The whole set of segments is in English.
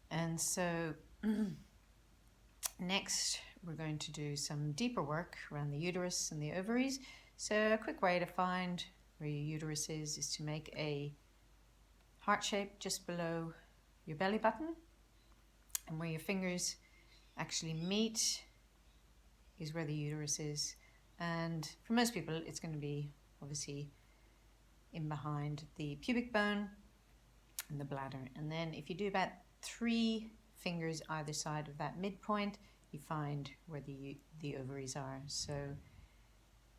And so next we're going to do some deeper work around the uterus and the ovaries. So a quick way to find where your uterus is to make a heart shape just below your belly button, and where your fingers actually meet is where the uterus is. And for most people it's going to be obviously in behind the pubic bone and the bladder. And then if you do about 3 fingers either side of that midpoint, you find where the ovaries are. So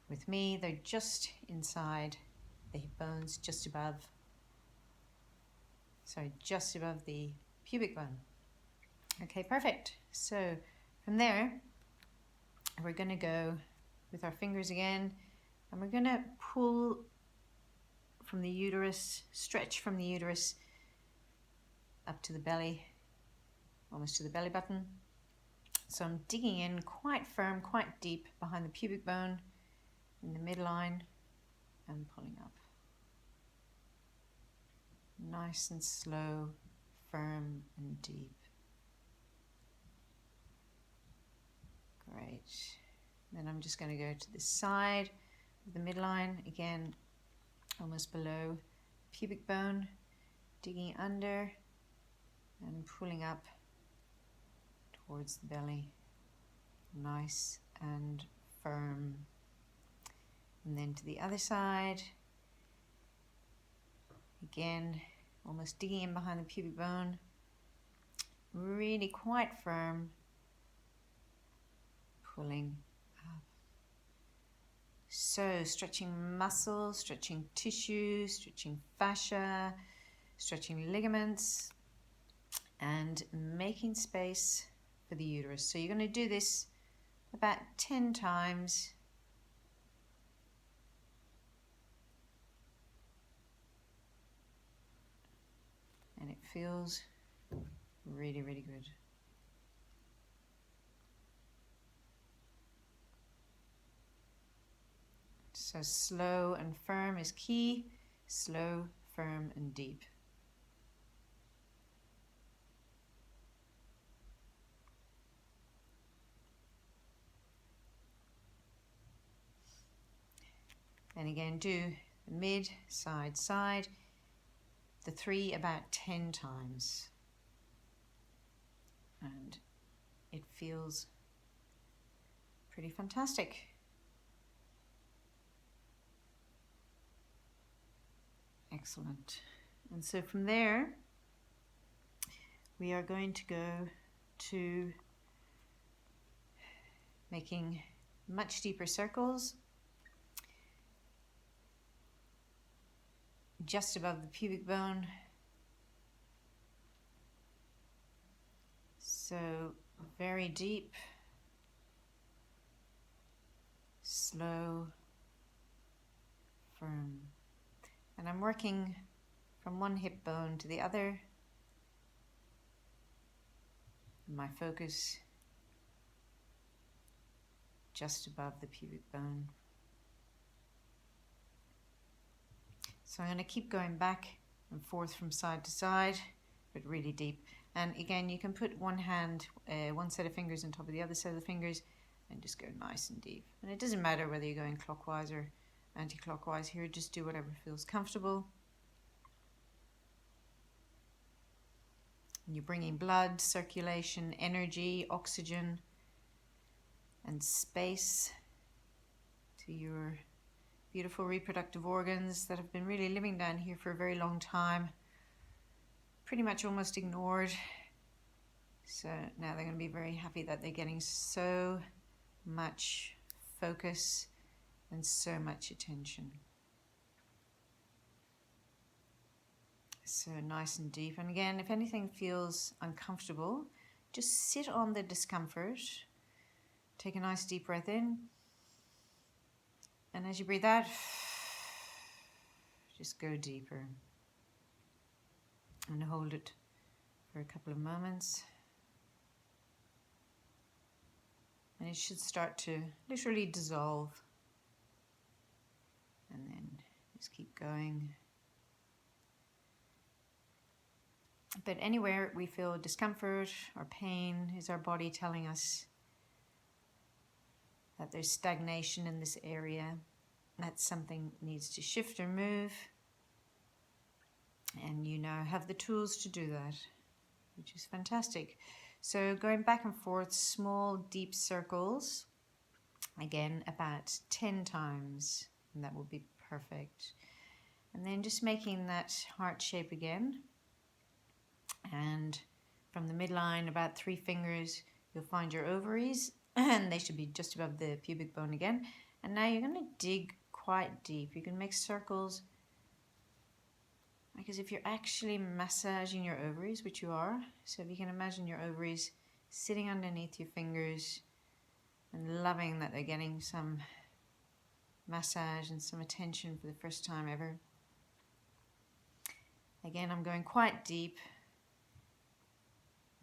with me, they're just inside the hip bones, just above the pubic bone. Okay, perfect. So from there, we're going to go with our fingers again, and we're going to pull from the uterus, stretch from the uterus up to the belly, almost to the belly button. So I'm digging in quite firm, quite deep behind the pubic bone in the midline and pulling up. Nice and slow, firm and deep. Great. Then I'm just going to go to the side of the midline, again, almost below pubic bone, digging under and pulling up towards the belly. Nice and firm. And then to the other side, again, almost digging in behind the pubic bone, really quite firm, pulling up. So stretching muscles, stretching tissue, stretching fascia, stretching ligaments, and making space for the uterus. So you're going to do this about 10 times. And it feels really, really good. So slow and firm is key. Slow, firm, and deep. And again, do the mid, side, side, the 3 about 10 times. And it feels pretty fantastic. Excellent. And so from there, we are going to go to making much deeper circles just above the pubic bone. So very deep, slow, firm. And I'm working from one hip bone to the other. My focus just above the pubic bone. So I'm going to keep going back and forth from side to side, but really deep. And again, you can put one hand, one set of fingers on top of the other set of the fingers, and just go nice and deep. And it doesn't matter whether you're going clockwise or anti-clockwise here, just do whatever feels comfortable. And you're bringing blood, circulation, energy, oxygen, and space to your beautiful reproductive organs that have been really living down here for a very long time, pretty much almost ignored. So now they're going to be very happy that they're getting so much focus and so much attention. So nice and deep. And again, if anything feels uncomfortable, just sit on the discomfort. Take a nice deep breath in. And as you breathe out, just go deeper. And hold it for a couple of moments. And it should start to literally dissolve. And then just keep going. But anywhere we feel discomfort or pain is our body telling us that there's stagnation in this area, that something needs to shift or move. And you now have the tools to do that, which is fantastic. So going back and forth, small deep circles, again about 10 times, and that will be perfect. And then just making that heart shape again. And from the midline, about 3 fingers, you'll find your ovaries, and they should be just above the pubic bone again. And now you're going to dig quite deep. You can make circles, because if you're actually massaging your ovaries, which you are, so if you can imagine your ovaries sitting underneath your fingers and loving that they're getting some massage and some attention for the first time ever. Again, I'm going quite deep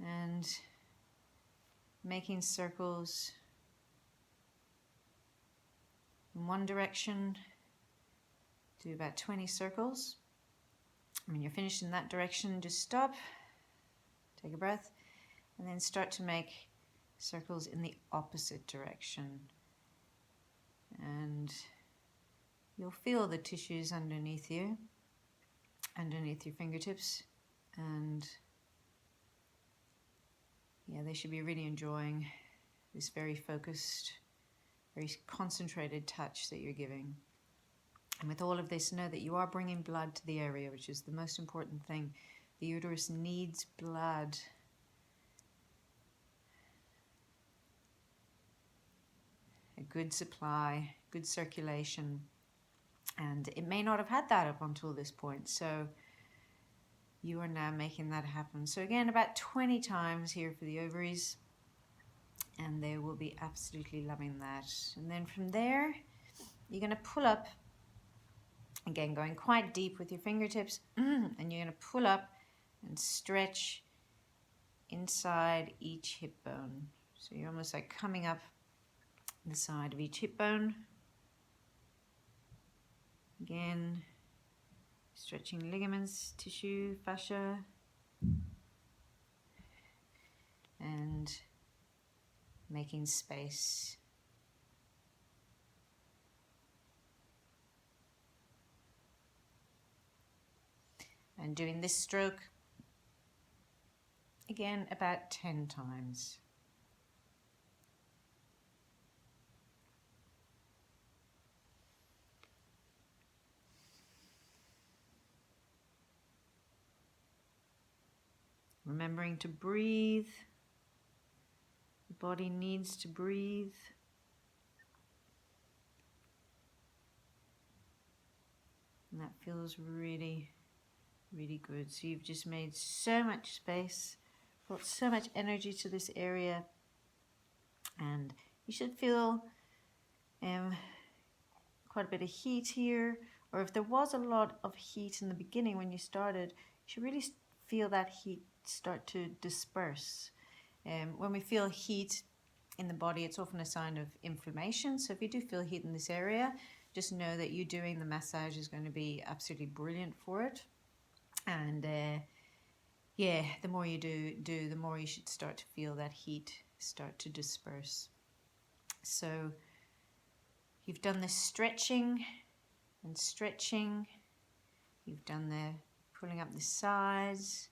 and making circles in one direction. Do about 20 circles. When you're finished in that direction, just stop, take a breath, and then start to make circles in the opposite direction. And you'll feel the tissues underneath you, underneath your fingertips, and yeah, they should be really enjoying this very focused, very concentrated touch that you're giving. And with all of this, know that you are bringing blood to the area, which is the most important thing. The uterus needs blood. A good supply, good circulation. And it may not have had that up until this point. So you are now making that happen. So again, about 20 times here for the ovaries. And they will be absolutely loving that. And then from there, you're going to pull up. Again, going quite deep with your fingertips, and you're going to pull up and stretch inside each hip bone. So you're almost like coming up the side of each hip bone. Again, stretching ligaments, tissue, fascia, and making space. And doing this stroke again about 10 times. Remembering to breathe. The body needs to breathe. And that feels really, really good. So you've just made so much space, brought so much energy to this area, and you should feel quite a bit of heat here, or if there was a lot of heat in the beginning when you started, you should really feel that heat start to disperse. When we feel heat in the body, it's often a sign of inflammation. So if you do feel heat in this area, just know that you doing the massage is going to be absolutely brilliant for it. And yeah, the more you do, the more you should start to feel that heat start to disperse. So you've done the stretching and stretching. You've done the pulling up the sides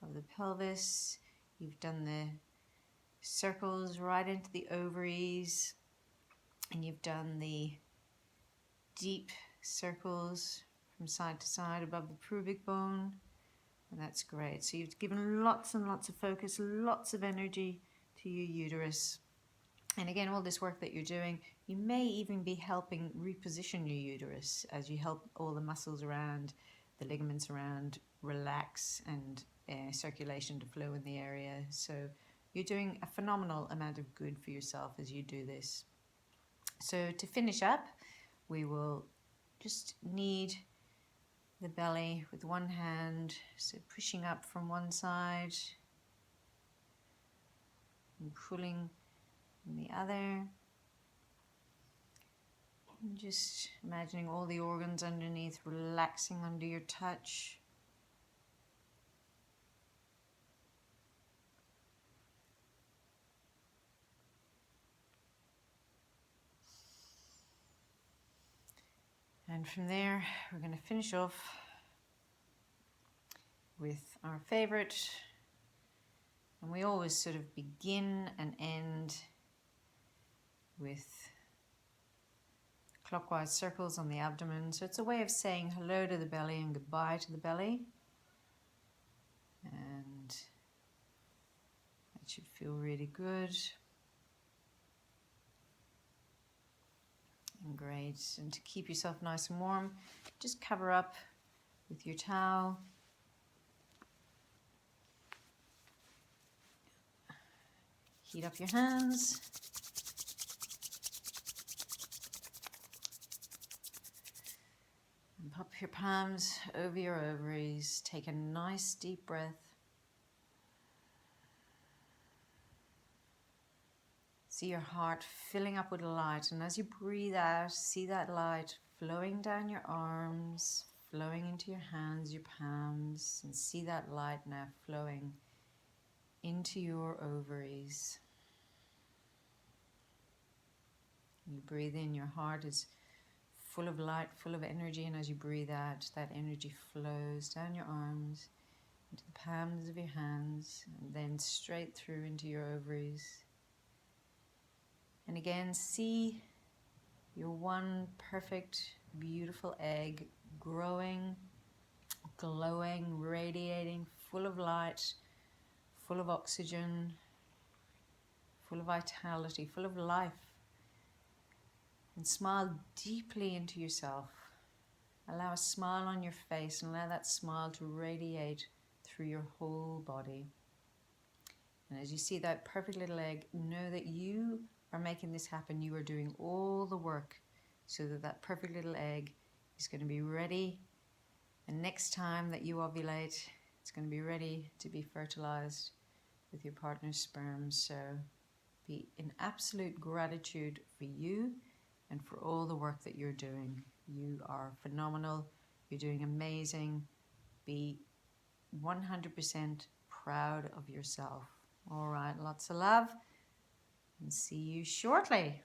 of the pelvis. You've done the circles right into the ovaries. And you've done the deep circles from side to side above the pubic bone. And that's great. So you've given lots and lots of focus, lots of energy to your uterus. And again, all this work that you're doing, you may even be helping reposition your uterus as you help all the muscles around, the ligaments around relax and circulation to flow in the area. So you're doing a phenomenal amount of good for yourself as you do this. So to finish up, we will just knead the belly with one hand, so pushing up from one side and pulling from the other. And just imagining all the organs underneath relaxing under your touch. And from there, we're going to finish off with our favorite. And we always sort of begin and end with clockwise circles on the abdomen. So it's a way of saying hello to the belly and goodbye to the belly. And that should feel really good. And great. And to keep yourself nice and warm, just cover up with your towel. Heat up your hands. And pop your palms over your ovaries. Take a nice deep breath. See your heart filling up with light, and as you breathe out, see that light flowing down your arms, flowing into your hands, your palms, and see that light now flowing into your ovaries. You breathe in, your heart is full of light, full of energy, and as you breathe out, that energy flows down your arms, into the palms of your hands, and then straight through into your ovaries. And again, see your one perfect, beautiful egg growing, glowing, radiating, full of light, full of oxygen, full of vitality, full of life. And smile deeply into yourself. Allow a smile on your face and allow that smile to radiate through your whole body. And as you see that perfect little egg, know that you are making this happen. You are doing all the work so that that perfect little egg is going to be ready. And next time that you ovulate, it's going to be ready to be fertilized with your partner's sperm. So be in absolute gratitude for you and for all the work that you're doing. You are phenomenal. You're doing amazing. Be 100% proud of yourself. All right, lots of love, and see you shortly.